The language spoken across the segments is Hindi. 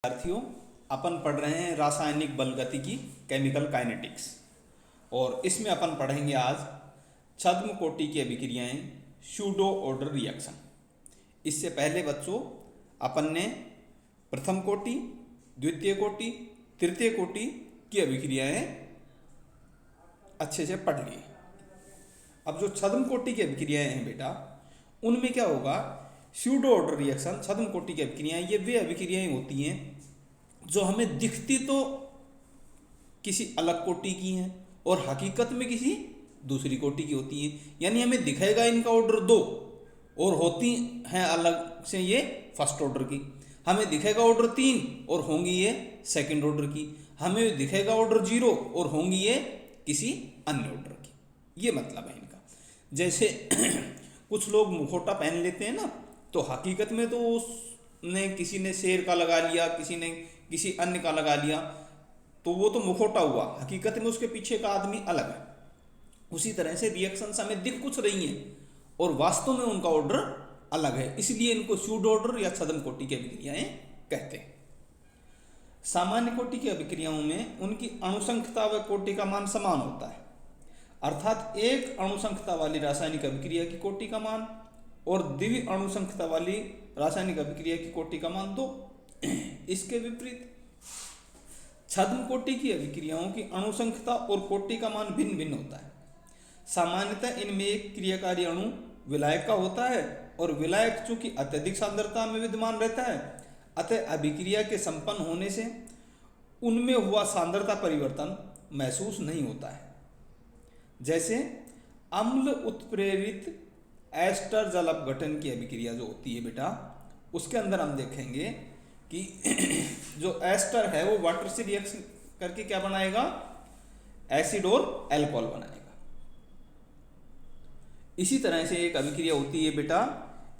विद्यार्थियों, अपन पढ़ रहे हैं रासायनिक बलगतिकी केमिकल काइनेटिक्स और इसमें अपन पढ़ेंगे आज छद्म कोटि की अभिक्रियाएं सूडो ऑर्डर रिएक्शन। इससे पहले बच्चों अपन ने प्रथम कोटि, द्वितीय कोटि, तृतीय कोटि की अभिक्रियाएं अच्छे से पढ़ ली। अब जो छद्म कोटि की अभिक्रियाएं हैं बेटा, उनमें क्या होगा, सूडो ऑर्डर रिएक्शन। छद्म कोटि की अभिक्रियाएं ये वे अभिक्रियाएं होती हैं जो हमें दिखती तो किसी अलग कोटि की हैं और हकीकत में किसी दूसरी कोटि की होती हैं। यानी हमें दिखेगा इनका ऑर्डर 2 और होती हैं अलग से ये फर्स्ट ऑर्डर की। हमें दिखेगा ऑर्डर 3 और होंगी ये सेकंड ऑर्डर की। हमें दिखेगा ऑर्डर 0 और होंगी ये किसी अन्य ऑर्डर की। ये मतलब है इनका। जैसे कुछ लोग मुखौटा पहन लेते हैं ना, तो हकीकत में तो उसने किसी ने शेर का लगा लिया, किसी ने किसी अन्य का लगा लिया, तो वो तो मुखौटा हुआ, हकीकत में उसके पीछे का आदमी अलग है। उसी तरह से रिएक्शंस हमें दिख कुछ रही हैं और वास्तव में उनका ऑर्डर अलग है, इसलिए इनको सूडो ऑर्डर या छद्म कोटि की अभिक्रियाएं कहते हैं। सामान्य कोटि की अभिक्रियाओं में उनकी अणुसंख्यता व कोटि का मान समान होता है, अर्थात एक अणुसंख्यता वाली रासायनिक अभिक्रिया की कोटि का मान और द्वि अणुसंख्यता वाली रासायनिक अभिक्रिया की कोटि का मान 2। इसके विपरीत छद्म कोटि की अभिक्रियाओं की अणुसंख्यता और कोटि का मान भिन्न भिन्न होता है। सामान्यतः इनमें एक क्रियाकारी अणु विलायक का होता है और विलायक चूंकि अत्यधिक सांद्रता में विद्यमान रहता है, अतः अभिक्रिया के संपन्न होने से उनमें हुआ सांद्रता परिवर्तन महसूस नहीं होता है। जैसे अम्ल उत्प्रेरित एस्टर जल अपघटन की अभिक्रिया जो होती है बेटा, उसके अंदर हम देखेंगे कि जो एस्टर है वो वाटर से रिएक्शन करके क्या बनाएगा, एसिड और अल्कोहल बनाएगा। इसी तरह से एक अभिक्रिया होती है बेटा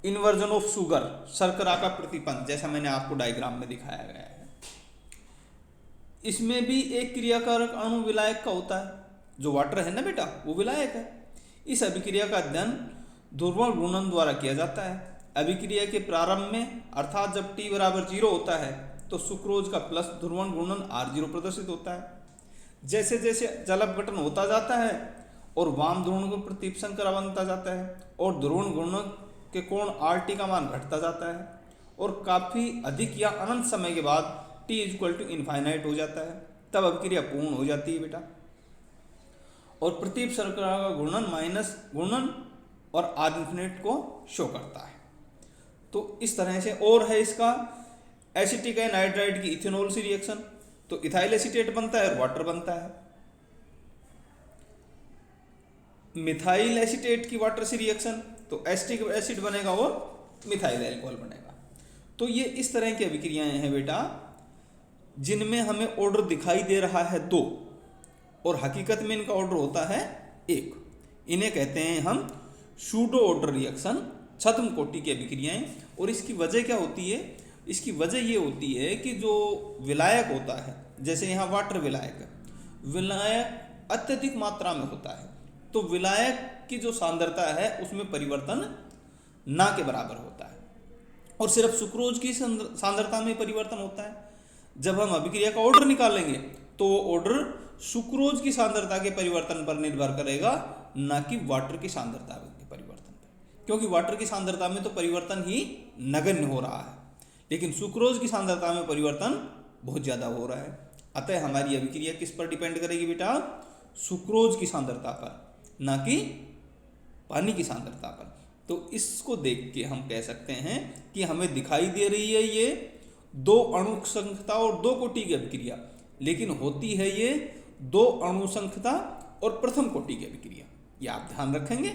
इन्वर्जन ऑफ शुगर, शर्करा का प्रतिपन्न, जैसा मैंने आपको डायग्राम में दिखाया गया है। इसमें भी एक क्रियाकारक अणु विलायक का होता है, जो वाटर है ना बेटा वो विलायक है। इस अभिक्रिया का अध्ययन ध्रुवण घूर्णन द्वारा किया जाता है। अभिक्रिया के प्रारंभ में अर्थात जब t बराबर 0 होता है तो सुक्रोज का प्लस ध्रुवण घूर्णन R0 प्रदर्शित होता है। जैसे जैसे जल अपघटन होता जाता है और वाम ध्रुवण को प्रतिपसंकरा बनता जाता है और ध्रुवण घूर्णन के कोण RT का मान घटता जाता है और काफ़ी अधिक या अनंत समय के बाद t इनफाइनाइट हो जाता है, तब अभिक्रिया पूर्ण हो जाती है बेटा। और प्रतीप शर्करा का घूर्णन माइनस घूर्णन और R इन्फिनिट को शो करता है। तो इस तरह से और है इसका एसिटिक एनहाइड्राइड की इथेनॉल से रिएक्शन, तो इथाइल एसीटेट बनता है और वाटर बनता है। मिथाइल एसीटेट की वाटर से रिएक्शन, तो एसिटिक एसिड बनेगा और मिथाइल अल्कोहल बनेगा। तो ये इस तरह की अभिक्रियाएं हैं बेटा जिनमें हमें ऑर्डर दिखाई दे रहा है 2 और हकीकत में इनका ऑर्डर होता है 1। इन्हें कहते हैं हम सूडो ऑर्डर रिएक्शन, छद्म कोटि की अभिक्रियाएं। और इसकी वजह क्या होती है, इसकी वजह ये होती है कि जो विलायक होता है, जैसे यहाँ वाटर विलायक है, विलायक अत्यधिक मात्रा में होता है, तो विलायक की जो सांद्रता है उसमें परिवर्तन ना के बराबर होता है और सिर्फ सुक्रोज की सांद्रता में परिवर्तन होता है। जब हम अभिक्रिया का ऑर्डर निकालेंगे तो वो ऑर्डर सुक्रोज की सांद्रता के परिवर्तन पर निर्भर करेगा, ना कि वाटर की सांद्रता के परिवर्तन पर, क्योंकि वाटर की सांद्रता में तो परिवर्तन ही नगण्य हो रहा है, लेकिन सुक्रोज की सांद्रता में परिवर्तन बहुत ज़्यादा हो रहा है। अतः हमारी अभिक्रिया किस पर डिपेंड करेगी बेटा, सुक्रोज की सांद्रता पर, ना कि पानी की सांद्रता पर। तो इसको देख के हम कह सकते हैं कि हमें दिखाई दे रही है ये 2 अणुसंख्यता और 2 कोटि की अभिक्रिया, लेकिन होती है ये 2 अणुसंख्यता और प्रथम कोटि की अभिक्रिया। ये आप ध्यान रखेंगे।